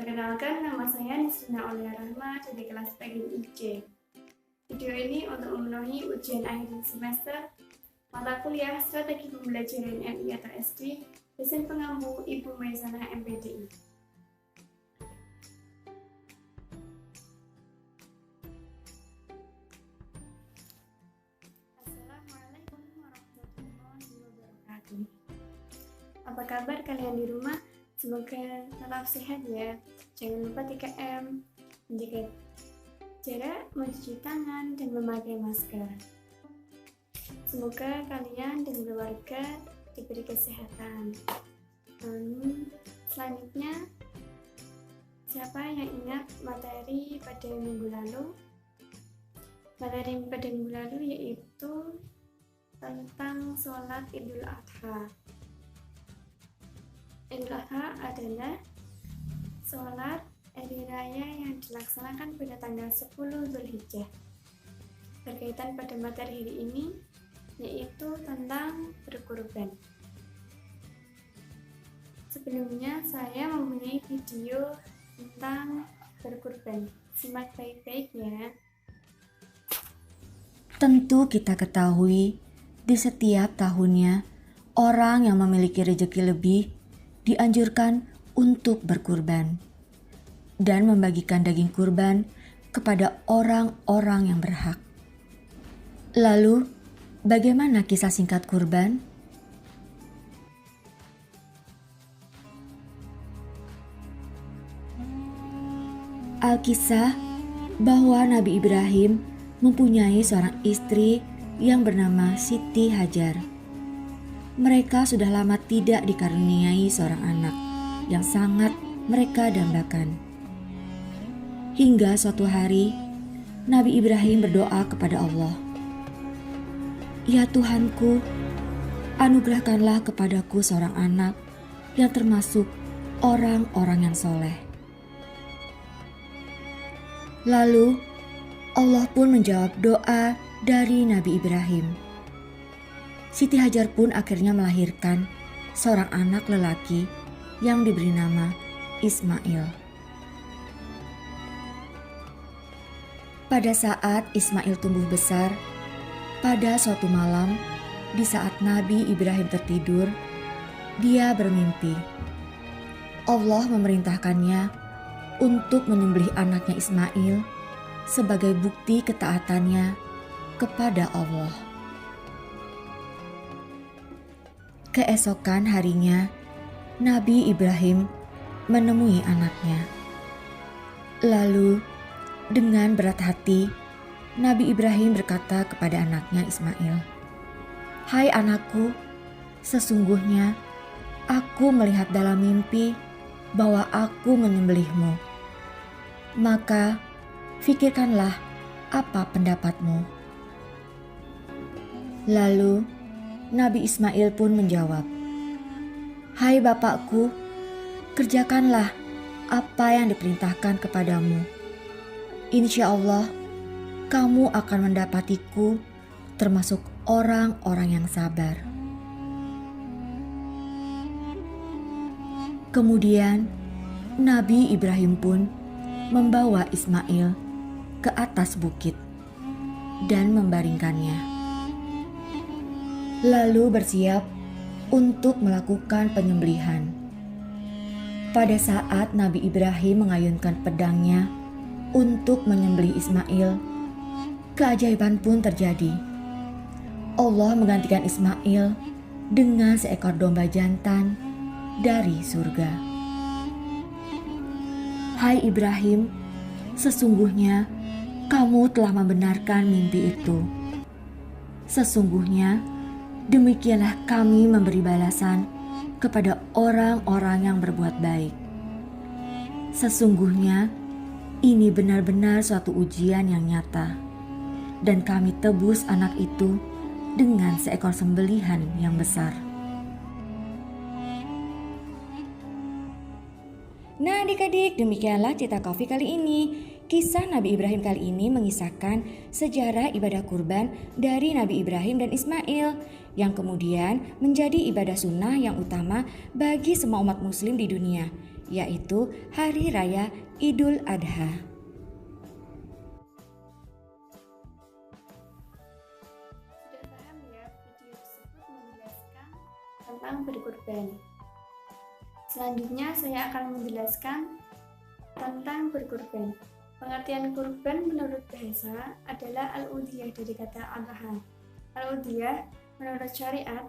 Perkenalkan, nama saya Nisrina Aulia Rahma dari kelas PGIM IC. Video ini untuk memenuhi ujian akhir semester mata kuliah Strategi Pembelajaran MI atau SD, dosen pengampu Ibu Maisana MPDI. Assalamualaikum warahmatullahi wabarakatuh. Apa kabar kalian di rumah? Semoga tetap sehat ya. Jangan lupa 3M, menjaga jarak, mencuci tangan, dan memakai masker. Semoga kalian dan keluarga diberi kesehatan. Selanjutnya, siapa yang ingat materi pada minggu lalu? Materi pada minggu lalu yaitu tentang sholat Idul Adha. Idul Adha adalah sholat hari raya yang dilaksanakan pada tanggal 10 Dzulhijjah. Berkaitan pada materi hari ini yaitu tentang berkurban. Sebelumnya saya mempunyai video tentang berkurban. Simak baik-baik ya. Tentu kita ketahui di setiap tahunnya orang yang memiliki rezeki lebih dianjurkan untuk berkurban dan membagikan daging kurban kepada orang-orang yang berhak. Lalu, bagaimana kisah singkat kurban? Alkisah bahwa Nabi Ibrahim mempunyai seorang istri yang bernama Siti Hajar. Mereka sudah lama tidak dikaruniai seorang anak yang sangat mereka dambakan. Hingga suatu hari, Nabi Ibrahim berdoa kepada Allah, "Ya Tuhanku, anugerahkanlah kepadaku seorang anak yang termasuk orang-orang yang soleh." Lalu, Allah pun menjawab doa dari Nabi Ibrahim. Siti Hajar pun akhirnya melahirkan seorang anak lelaki yang diberi nama Ismail. Pada saat Ismail tumbuh besar, pada suatu malam di saat Nabi Ibrahim tertidur, dia bermimpi. Allah memerintahkannya untuk menyembelih anaknya Ismail sebagai bukti ketaatannya kepada Allah. Keesokan harinya, Nabi Ibrahim menemui anaknya. Lalu, dengan berat hati, Nabi Ibrahim berkata kepada anaknya Ismail, "Hai anakku, sesungguhnya aku melihat dalam mimpi bahwa aku menyembelihmu. Maka, fikirkanlah apa pendapatmu." Lalu, Nabi Ismail pun menjawab, "Hai bapakku, kerjakanlah apa yang diperintahkan kepadamu. Insya Allah, kamu akan mendapatiku termasuk orang-orang yang sabar." Kemudian, Nabi Ibrahim pun membawa Ismail ke atas bukit dan membaringkannya. Lalu bersiap untuk melakukan penyembelihan. Pada saat Nabi Ibrahim mengayunkan pedangnya untuk menyembelih Ismail, keajaiban pun terjadi. Allah menggantikan Ismail dengan seekor domba jantan dari surga. "Hai Ibrahim, sesungguhnya kamu telah membenarkan mimpi itu. Sesungguhnya demikianlah kami memberi balasan kepada orang-orang yang berbuat baik. Sesungguhnya ini benar-benar suatu ujian yang nyata, dan kami tebus anak itu dengan seekor sembelihan yang besar." Nah adik-adik, demikianlah cerita Coffee kali ini. Kisah Nabi Ibrahim kali ini mengisahkan sejarah ibadah kurban dari Nabi Ibrahim dan Ismail yang kemudian menjadi ibadah sunnah yang utama bagi semua umat muslim di dunia, yaitu Hari Raya Idul Adha. Sudah paham ya, video tersebut menjelaskan tentang berkurban. Selanjutnya saya akan menjelaskan tentang berkurban. Pengertian kurban menurut bahasa adalah al-udhiyah dari kata adha. Al-udhiyah menurut syariat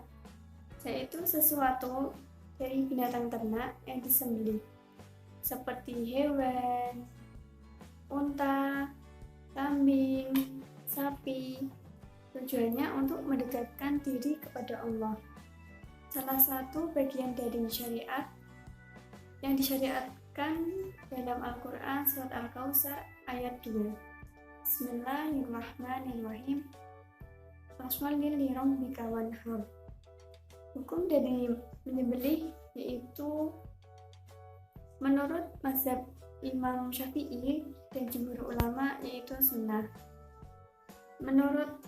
yaitu sesuatu dari binatang ternak yang disembelih seperti hewan, unta, kambing, sapi. Tujuannya untuk mendekatkan diri kepada Allah. Salah satu bagian dari syariat yang disyariatkan dalam Al-Quran surat Al-Kautsar ayat 2. Bismillahirrahmanirrahim. Fasholli lirabbika wanhar. Hukum dari menyembelih yaitu menurut mazhab Imam Syafi'i dan jumhur ulama yaitu sunnah. Menurut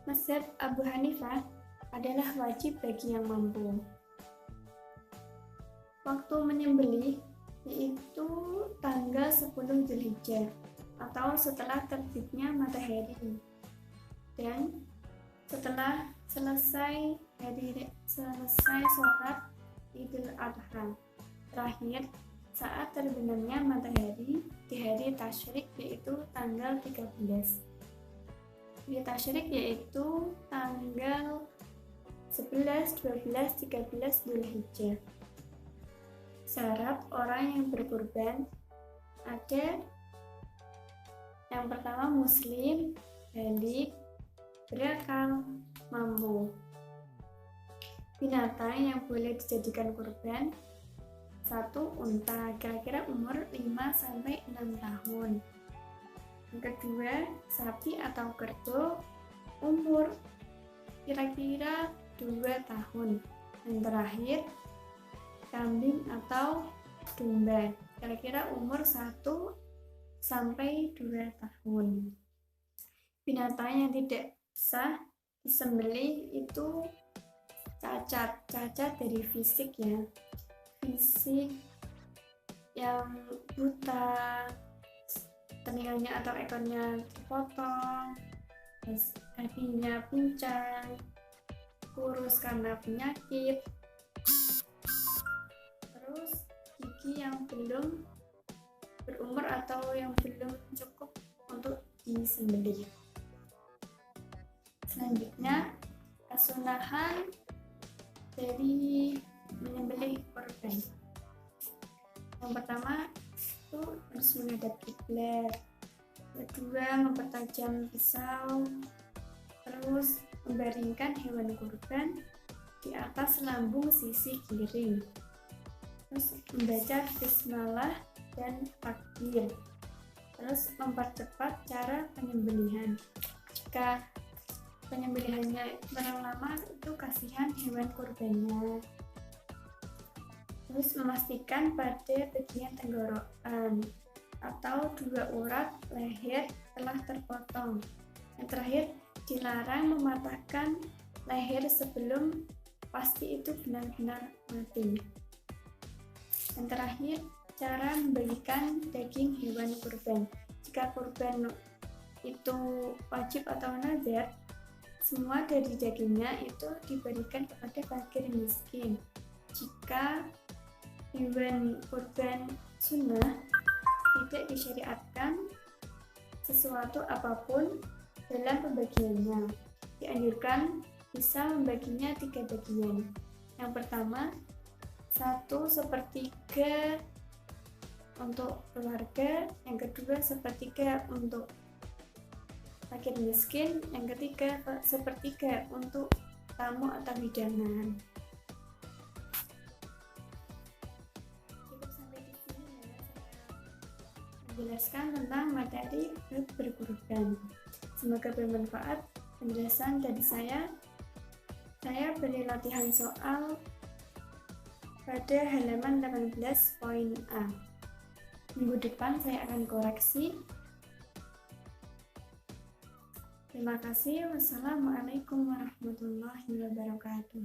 mazhab Abu Hanifah adalah wajib bagi yang mampu. Waktu menyembelih yaitu tanggal 10 Dzulhijjah atau setelah terbitnya matahari dan setelah selesai sholat Idul Adha. Terakhir saat terbenamnya matahari di hari tasyrik yaitu tanggal 13. Hari tasyrik yaitu tanggal 11, 12, 13 Dzulhijjah. Syarat orang yang berkurban ada yang pertama muslim, balik, berakal, mampu. Binatang yang boleh dijadikan kurban: 1. Unta, kira-kira umur 5-6 tahun. Yang kedua, sapi atau kerbau, umur kira-kira 2 tahun. Yang terakhir, kambing atau domba, kira-kira umur 1-2 tahun. Binatang yang tidak sah disembelih itu cacat dari fisik ya, fisik yang buta, telinganya atau ekornya dipotong, kakinya pincang, kurus karena penyakit, terus gigi yang belum berumur atau yang belum cukup untuk disembelih. Selanjutnya, kesunahan dari menyembelih kurban. Yang pertama itu harus menghadap kiblat. Kedua, mempertajam pisau. Terus membaringkan hewan kurban di atas lambung sisi kiri. Terus membaca bismillah dan takbir. Terus mempercepat cara penyembelihan. Jika penyembelihannya terlalu lama itu kasihan hewan kurbannya. Terus memastikan pada bagian tenggorokan atau 2 urat leher telah terpotong. Yang terakhir, dilarang mematahkan leher sebelum pasti itu benar-benar mati. Yang terakhir, cara membagikan daging hewan kurban. Jika kurban itu wajib atau nazar, semua dari dagingnya itu diberikan kepada fakir miskin. Jika hewan kurban sunnah, tidak disyariatkan sesuatu apapun dalam pembagiannya. Dianjurkan bisa membaginya 3 bagian. Yang pertama, 1/3 untuk keluarga, yang kedua 1/3 untuk fakir miskin, yang ketiga 1/3 untuk tamu atau hidangan. Cukup sampai di sini ya, saya menjelaskan tentang materi berkurban. Semoga bermanfaat penjelasan dari saya. Saya beri latihan soal pada halaman 18 poin A. Minggu depan saya akan koreksi. Terima kasih. Wassalamualaikum warahmatullahi wabarakatuh.